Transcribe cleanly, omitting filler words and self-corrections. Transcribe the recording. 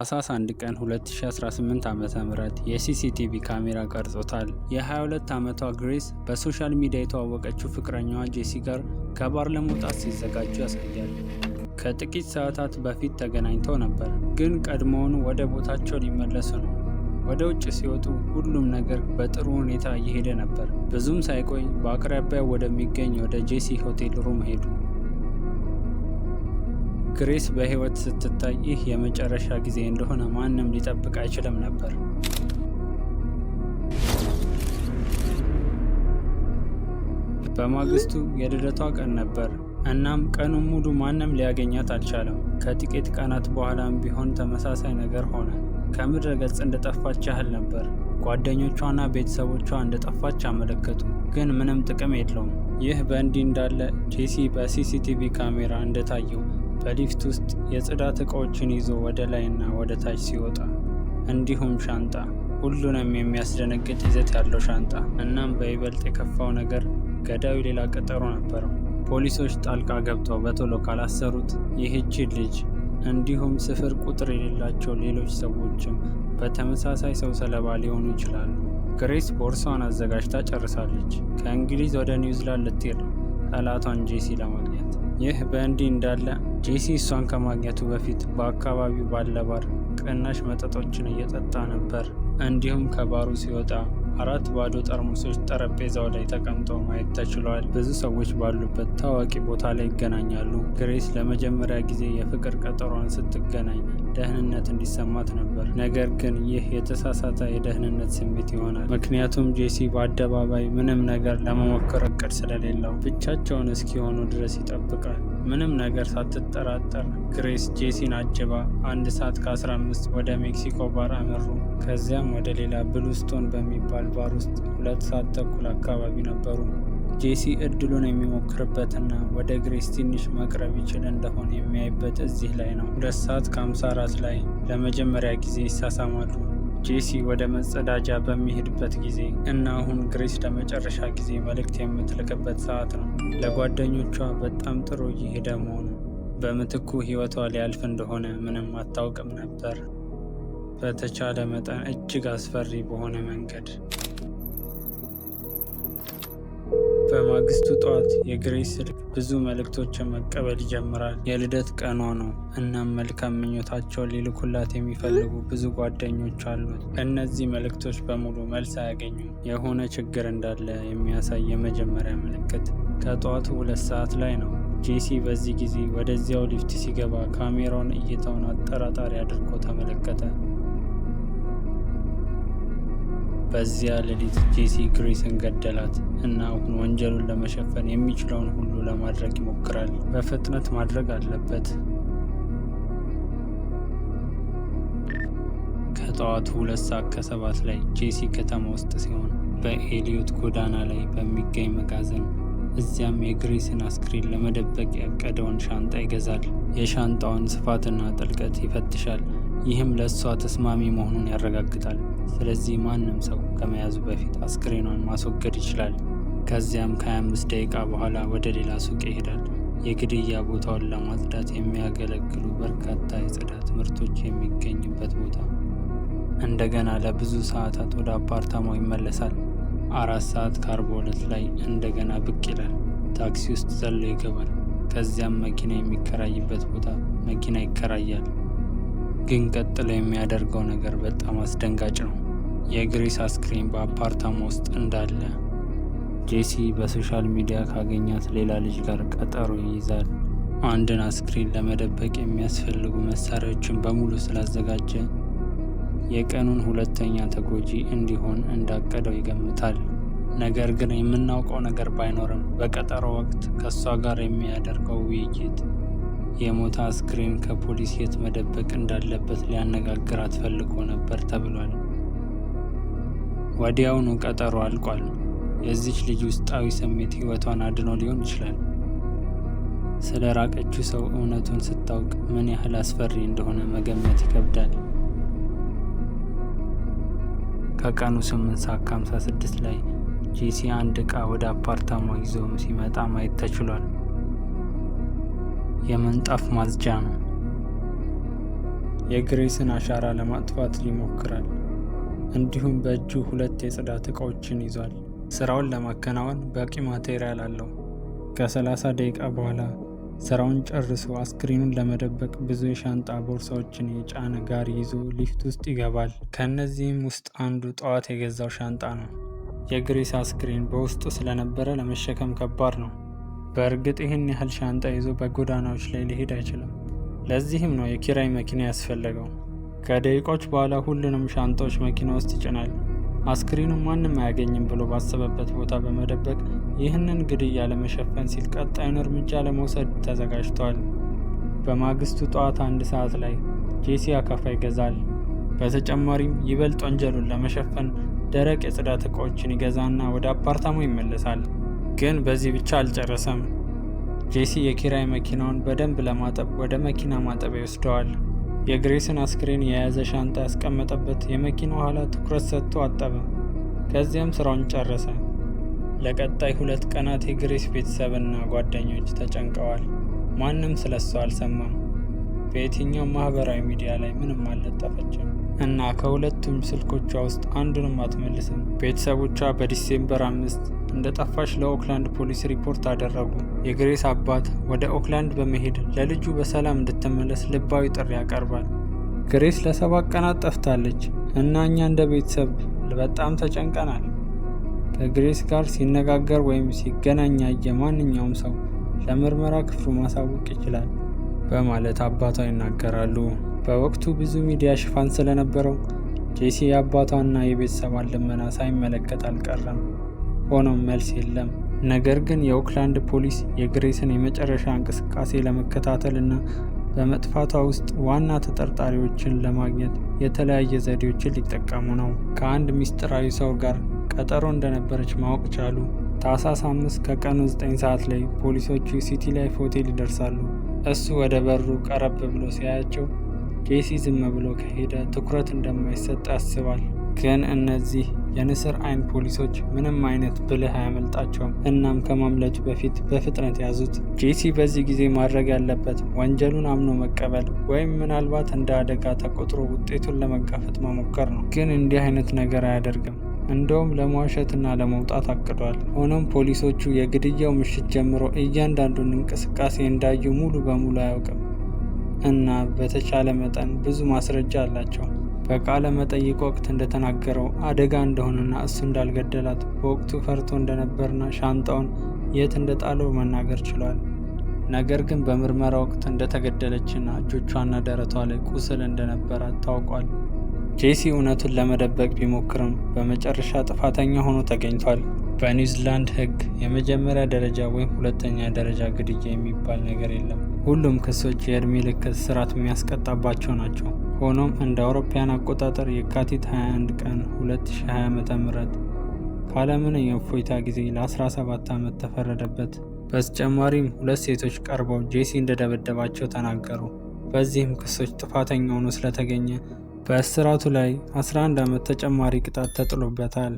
ታኅሳስ 1 ቀን 2018 ዓ.ም የሲሲቲቪ ካሜራ ቀርጾታል። የ22 ዓመቷ ግሬስ በሶሻል ሚዲያ የተዋወቀችው ፍቅረኛዋ ጄሲ ጋር ከባር ለመውጣት ሲዘጋጁ ያሳያል። ከጥቂት ሰዓታት በፊት ተገናኝተው ነበር፣ ግን ቀድሞውኑ ወደ ቦታቸው ሊመለሱ ነው። ወደ ውጭ ሲወጡ ሁሉም ነገር በጥሩ ሁኔታ እየሄደ ነበር። ብዙም ሳይቆይ በአቅራቢያው ወደሚገኝ ወደ ጄሲ ሆቴል ሩም ሄዱ። ግሬስ በሕይወት ስትታይ ይህ የመጨረሻ ጊዜ እንደሆነ ማንም ሊጠብቅ አይችልም ነበር። በማግስቱ የልደቷ ቀን ነበር፣ እናም ቀኑን ሙሉ ማንም ሊያገኛት አልቻለም። ከጥቂት ቀናት በኋላም ቢሆን ተመሳሳይ ነገር ሆነ። ከምድረ ገጽ እንደጠፋች ያህል ነበር። ጓደኞቿና ቤተሰቦቿ እንደጠፋች አመለከቱ፣ ግን ምንም ጥቅም የለውም። ይህ በእንዲህ እንዳለ ጄሲ በሲሲቲቪ ካሜራ እንደታየው በሊፍት ውስጥ የጽዳት ዕቃዎችን ይዞ ወደ ላይና ወደ ታች ሲወጣ፣ እንዲሁም ሻንጣ፣ ሁሉንም የሚያስደነግጥ ይዘት ያለው ሻንጣ። እናም በይበልጥ የከፋው ነገር ገዳዩ ሌላ ቀጠሮ ነበረው። ፖሊሶች ጣልቃ ገብተው በቶሎ ካላሰሩት ይህችን ልጅ እንዲሁም ስፍር ቁጥር የሌላቸው ሌሎች ሰዎችም በተመሳሳይ ሰው ሰለባ ሊሆኑ ይችላሉ። ግሬስ ቦርሳዋን አዘጋጅታ ጨርሳለች። ከእንግሊዝ ወደ ኒውዚላንድ ልትሄድ ነው፣ ጠላቷን ጄሲ ለማግኘት። ይህ በእንዲህ እንዳለ ጄሲ እሷን ከማግኘቱ በፊት በአካባቢው ባለ ባር ቅናሽ መጠጦችን እየጠጣ ነበር። እንዲሁም ከባሩ ሲወጣ 4 ባዶ ጠርሙሶች ጠረጴዛው ላይ ተቀምጠው ማየት ተችሏል። ብዙ ሰዎች ባሉበት ታዋቂ ቦታ ላይ ይገናኛሉ። ግሬስ ለመጀመሪያ ጊዜ የፍቅር ቀጠሯን ስትገናኝ ደህንነት እንዲሰማት ነበር። ነገር ግን ይህ የተሳሳተ የደህንነት ስሜት ይሆናል፣ ምክንያቱም ጄሲ በአደባባይ ምንም ነገር ለመሞከር እቅድ ስለሌለው ብቻቸውን እስኪሆኑ ድረስ ይጠብቃል። ምንም ነገር ሳትጠራጠር ግሬስ ጄሲን አጅባ 1 ሰዓት ከ15 ወደ ሜክሲኮ ባር አመሩ። ከዚያም ወደ ሌላ ብሉስቶን በሚባል ባር ውስጥ 2 ሰዓት ተኩል አካባቢ ነበሩ። ጄሲ እድሉን የሚሞክርበትና ወደ ግሬስ ትንሽ መቅረብ ይችል እንደሆነ የሚያይበት እዚህ ላይ ነው። 2 ሰዓት ከ54 ላይ ለመጀመሪያ ጊዜ ይሳሳማሉ። ጄሲ ወደ መጸዳጃ በሚሄድበት ጊዜ እና አሁን ግሬስ ለመጨረሻ ጊዜ መልእክት የምትልክበት ሰዓት ነው። ለጓደኞቿ በጣም ጥሩ እየሄደ መሆኑ፣ በምትኩ ሕይወቷ ሊያልፍ እንደሆነ ምንም አታውቅም ነበር። በተቻለ መጠን እጅግ አስፈሪ በሆነ መንገድ። በማግስቱ ጠዋት የግሬስ ስልክ ብዙ መልእክቶችን መቀበል ይጀምራል። የልደት ቀኗ ነው፣ እናም መልካም ምኞታቸውን ሊልኩላት የሚፈልጉ ብዙ ጓደኞች አሉት። እነዚህ መልእክቶች በሙሉ መልስ አያገኙም። የሆነ ችግር እንዳለ የሚያሳይ የመጀመሪያ ምልክት ከጠዋቱ 2 ሰዓት ላይ ነው። ጄሲ በዚህ ጊዜ ወደዚያው ሊፍት ሲገባ ካሜራውን እይታውን አጠራጣሪ አድርጎ ተመለከተ። በዚያ ሌሊት ጄሲ ግሬስን ገደላት እና አሁን ወንጀሉን ለመሸፈን የሚችለውን ሁሉ ለማድረግ ይሞክራል። በፍጥነት ማድረግ አለበት። ከጠዋቱ 2 ሰዓት ከ7 ላይ ጄሲ ከተማ ውስጥ ሲሆን በኤሊዮት ጎዳና ላይ በሚገኝ መጋዘን፣ እዚያም የግሬስን አስክሬን ለመደበቅ ያቀደውን ሻንጣ ይገዛል። የሻንጣውን ስፋትና ጥልቀት ይፈትሻል። ይህም ለእሷ ተስማሚ መሆኑን ያረጋግጣል። ስለዚህ ማንም ሰው ከመያዙ በፊት አስክሬኗን ማስወገድ ይችላል። ከዚያም ከ25 ደቂቃ በኋላ ወደ ሌላ ሱቅ ይሄዳል። የግድያ ቦታውን ለማጽዳት የሚያገለግሉ በርካታ የጽዳት ምርቶች የሚገኝበት ቦታ። እንደገና ለብዙ ሰዓታት ወደ አፓርታማው ይመለሳል። 4 ሰዓት ከ42 ላይ እንደገና ብቅ ይላል። ታክሲ ውስጥ ዘሎ ይገባል። ከዚያም መኪና የሚከራይበት ቦታ መኪና ይከራያል። ግን ቀጥሎ የሚያደርገው ነገር በጣም አስደንጋጭ ነው። የግሬስ አስክሬን በአፓርታማ ውስጥ እንዳለ ጄሲ በሶሻል ሚዲያ ካገኛት ሌላ ልጅ ጋር ቀጠሮ ይይዛል። አንድን አስክሬን ለመደበቅ የሚያስፈልጉ መሳሪያዎችን በሙሉ ስላዘጋጀ የቀኑን 2ኛ ተጎጂ እንዲሆን እንዳቀደው ይገምታል። ነገር ግን የምናውቀው ነገር ባይኖርም በቀጠሮ ወቅት ከእሷ ጋር የሚያደርገው ውይይት የሞተ አስክሬን ከፖሊስ የት መደበቅ እንዳለበት ሊያነጋግራት ፈልጎ ነበር ተብሏል። ወዲያውኑ ቀጠሮ አልቋል። የዚች ልጅ ውስጣዊ ስሜት ሕይወቷን አድኖ ሊሆን ይችላል። ስለ ራቀችው ሰው እውነቱን ስታውቅ ምን ያህል አስፈሪ እንደሆነ መገመት ይከብዳል። ከቀኑ 8 ሰዓት ከ56 ላይ ጄሲ አንድ ዕቃ ወደ አፓርታማው ይዞ ሲመጣ ማየት ተችሏል። የምንጣፍ ማጽጃ ነው። የግሬስን አሻራ ለማጥፋት ይሞክራል። እንዲሁም በእጁ 2 የጽዳት ዕቃዎችን ይዟል። ስራውን ለማከናወን በቂ ማቴሪያል አለው። ከ30 ደቂቃ በኋላ ስራውን ጨርሶ አስክሬኑን ለመደበቅ ብዙ የሻንጣ ቦርሳዎችን የጫነ ጋሪ ይዞ ሊፍት ውስጥ ይገባል። ከእነዚህም ውስጥ አንዱ ጠዋት የገዛው ሻንጣ ነው። የግሬስ አስክሬን በውስጡ ስለነበረ ለመሸከም ከባድ ነው። በእርግጥ ይህን ያህል ሻንጣ ይዞ በጎዳናዎች ላይ ሊሄድ አይችልም። ለዚህም ነው የኪራይ መኪና ያስፈለገው። ከደቂቃዎች በኋላ ሁሉንም ሻንጣዎች መኪና ውስጥ ይጭናል። አስክሬኑን ማንም አያገኝም ብሎ ባሰበበት ቦታ በመደበቅ ይህንን ግድያ ለመሸፈን ሲል ቀጣዩን እርምጃ ለመውሰድ ተዘጋጅቷል። በማግስቱ ጠዋት 1 ሰዓት ላይ ጄሲ አካፋ ይገዛል። በተጨማሪም ይበልጥ ወንጀሉን ለመሸፈን ደረቅ የጽዳት ዕቃዎችን ይገዛና ወደ አፓርታማው ይመለሳል። ግን በዚህ ብቻ አልጨረሰም። ጄሲ የኪራይ መኪናውን በደንብ ለማጠብ ወደ መኪና ማጠቢያ ይወስደዋል። የግሬስን አስክሬን የያዘ ሻንጣ ያስቀመጠበት የመኪና ኋላ ትኩረት ሰጥቶ አጠበ። ከዚያም ስራውን ጨረሰ። ለቀጣይ 2 ቀናት የግሬስ ቤተሰብና ጓደኞች ተጨንቀዋል። ማንም ስለሷ አልሰማም። በየትኛውም ማህበራዊ ሚዲያ ላይ ምንም አልለጠፈችም እና ከሁለቱም ስልኮቿ ውስጥ አንዱንም አትመልስም። ቤተሰቦቿ በዲሴምበር 5 እንደጠፋች ለኦክላንድ ፖሊስ ሪፖርት አደረጉ። የግሬስ አባት ወደ ኦክላንድ በመሄድ ለልጁ በሰላም እንድትመለስ ልባዊ ጥሪ ያቀርባል። ግሬስ ለ7 ቀናት ጠፍታለች እና እኛ እንደ ቤተሰብ በጣም ተጨንቀናል። ከግሬስ ጋር ሲነጋገር ወይም ሲገናኝ ያየ ማንኛውም ሰው ለምርመራ ክፍሉ ማሳወቅ ይችላል በማለት አባቷ ይናገራሉ። በወቅቱ ብዙ ሚዲያ ሽፋን ስለነበረው ጄሲ የአባቷና የቤተሰቧን ልመና ሳይመለከት አልቀረም። ሆኖም መልስ የለም። ነገር ግን የኦክላንድ ፖሊስ የግሬስን የመጨረሻ እንቅስቃሴ ለመከታተል እና በመጥፋቷ ውስጥ ዋና ተጠርጣሪዎችን ለማግኘት የተለያየ ዘዴዎችን ሊጠቀሙ ነው። ከአንድ ሚስጥራዊ ሰው ጋር ቀጠሮ እንደነበረች ማወቅ ቻሉ። ታህሳስ 5 ከቀኑ 9 ሰዓት ላይ ፖሊሶቹ ሲቲ ላይፍ ሆቴል ይደርሳሉ። እሱ ወደ በሩ ቀረብ ብሎ ሲያያቸው ጄሲ ዝም ብሎ ከሄደ ትኩረት እንደማይሰጥ ያስባል። ግን እነዚህ የንስር አይን ፖሊሶች ምንም አይነት ብልህ አያመልጣቸውም። እናም ከማምለጡ በፊት በፍጥነት ያዙት። ጄሲ በዚህ ጊዜ ማድረግ ያለበት ወንጀሉን አምኖ መቀበል ወይም ምናልባት እንደ አደጋ ተቆጥሮ ውጤቱን ለመጋፈጥ መሞከር ነው። ግን እንዲህ አይነት ነገር አያደርግም። እንደውም ለመዋሸትና ለመውጣት አቅዷል። ሆኖም ፖሊሶቹ የግድያው ምሽት ጀምሮ እያንዳንዱን እንቅስቃሴ እንዳዩ ሙሉ በሙሉ አያውቅም እና በተቻለ መጠን ብዙ ማስረጃ አላቸው። በቃለ መጠይቅ ወቅት እንደተናገረው አደጋ እንደሆነና እሱ እንዳልገደላት በወቅቱ ፈርቶ እንደነበርና ሻንጣውን የት እንደጣለው መናገር ችሏል። ነገር ግን በምርመራ ወቅት እንደተገደለችና እጆቿና ደረቷ ላይ ቁስል እንደነበራት ታውቋል። ጄሲ እውነቱን ለመደበቅ ቢሞክርም በመጨረሻ ጥፋተኛ ሆኖ ተገኝቷል። በኒውዚላንድ ሕግ የመጀመሪያ ደረጃ ወይም 2ኛ ደረጃ ግድያ የሚባል ነገር የለም። ሁሉም ክሶች የእድሜ ልክ እስራት የሚያስቀጣባቸው ናቸው። ሆኖም እንደ አውሮፓውያን አቆጣጠር የካቲት 21 ቀን 2020 ዓ.ም ካለምንም የእፎይታ ጊዜ ለ17 ዓመት ተፈረደበት። በተጨማሪም 2 ሴቶች ቀርበው ጄሲ እንደደበደባቸው ተናገሩ። በዚህም ክሶች ጥፋተኛ ሆኖ ስለተገኘ በእስራቱ ላይ 11 ዓመት ተጨማሪ ቅጣት ተጥሎበታል።